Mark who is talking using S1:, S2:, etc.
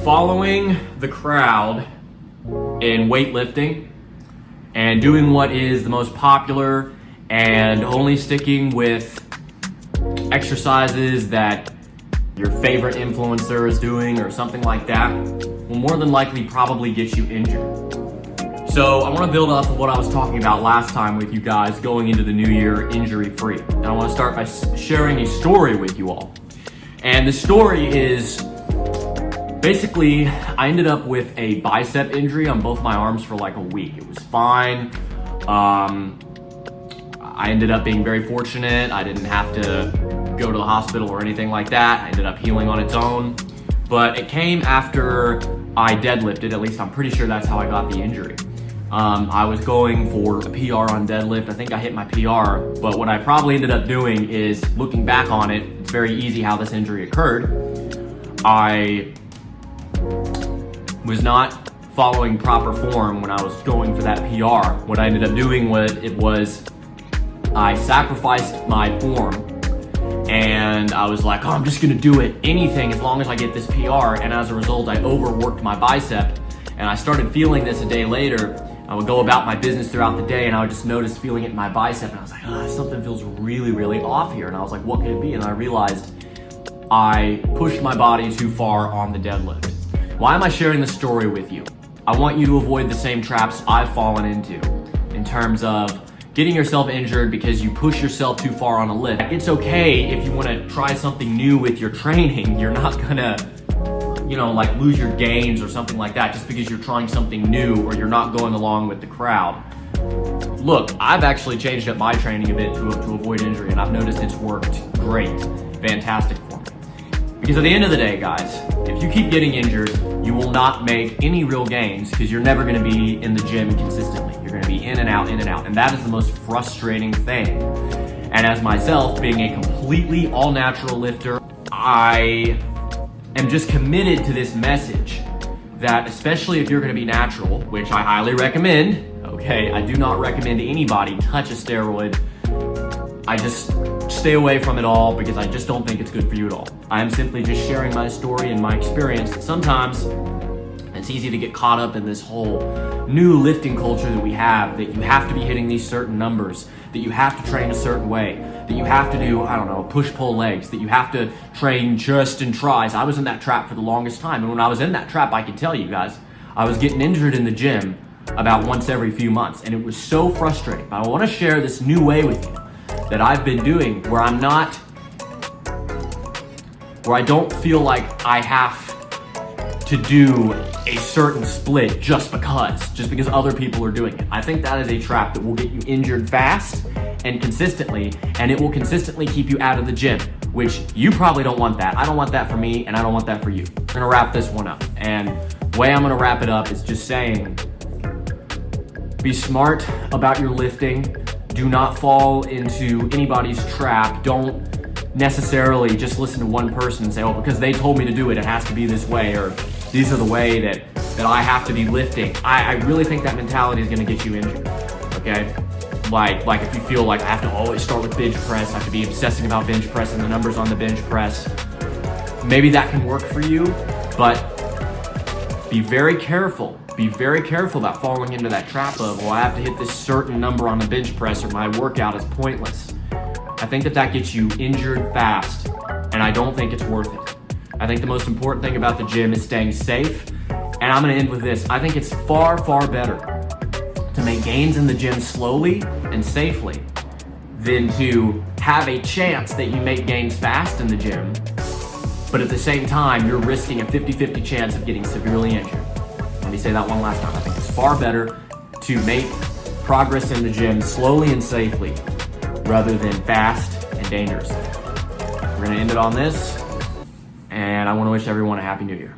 S1: following the crowd in weightlifting and doing what is the most popular and only sticking with exercises that your favorite influencer is doing or something like that will more than likely probably get you injured. So I want to build off of what I was talking about last time with you guys going into the new year injury-free. And I want to start by sharing a story with you all. And the story is basically I ended up with a bicep injury on both my arms for like a week. It was fine. I ended up being very fortunate. I didn't have to go to the hospital or anything like that. I ended up healing on its own. But it came after I deadlifted. At least I'm pretty sure that's how I got the injury. I was going for a PR on deadlift. I think I hit my PR, but what I probably ended up doing is, looking back on it, it's very easy how this injury occurred. I was not following proper form when I was going for that PR. What I ended up doing was I sacrificed my form, and I was like, oh, I'm just gonna do it, anything as long as I get this PR, and as a result, I overworked my bicep, and I started feeling this a day later. I would go about my business throughout the day and I would just notice feeling it in my bicep, and I was like, something feels really, really off here. And I was like, what could it be? And I realized I pushed my body too far on the deadlift. Why am I sharing this story with you? I want you to avoid the same traps I've fallen into in terms of getting yourself injured because you push yourself too far on a lift. It's okay if you want to try something new with your training. You're not gonna like lose your gains or something like that just because you're trying something new or you're not going along with the crowd. Look, I've actually changed up my training a bit to avoid injury, and I've noticed it's worked great, fantastic for me. Because at the end of the day, guys, if you keep getting injured, you will not make any real gains because you're never gonna be in the gym consistently. You're gonna be in and out, and that is the most frustrating thing. And as myself, being a completely all-natural lifter, I am just committed to this message that, especially if you're gonna be natural, which I highly recommend, okay, I do not recommend anybody touch a steroid. I just stay away from it all because I just don't think it's good for you at all. I am simply just sharing my story and my experience. Sometimes it's easy to get caught up in this whole new lifting culture that we have, that you have to be hitting these certain numbers, that you have to train a certain way, that you have to do, I don't know, push-pull legs, that you have to train chest and tries. I was in that trap for the longest time, and when I was in that trap, I can tell you guys, I was getting injured in the gym about once every few months, and it was so frustrating. But I want to share this new way with you that I've been doing where I don't feel like I have to do a certain split just because other people are doing it. I think that is a trap that will get you injured fast and consistently, and it will consistently keep you out of the gym, which you probably don't want that. I don't want that for me, and I don't want that for you. We're gonna wrap this one up, and the way I'm gonna wrap it up is just saying, be smart about your lifting. Do not fall into anybody's trap. Don't necessarily just listen to one person and say, oh, because they told me to do it, it has to be this way, or these are the way that I have to be lifting. I really think that mentality is gonna get you injured, okay? Like if you feel like I have to always start with bench press, I have to be obsessing about bench press and the numbers on the bench press, maybe that can work for you, but be very careful. Be very careful about falling into that trap of, well, I have to hit this certain number on the bench press or my workout is pointless. I think that gets you injured fast, and I don't think it's worth it. I think the most important thing about the gym is staying safe, and I'm gonna end with this. I think it's far, far better to make gains in the gym slowly and safely than to have a chance that you make gains fast in the gym, but at the same time, you're risking a 50-50 chance of getting severely injured. Let me say that one last time. I think it's far better to make progress in the gym slowly and safely rather than fast and dangerously. We're gonna end it on this, and I wanna wish everyone a happy new year.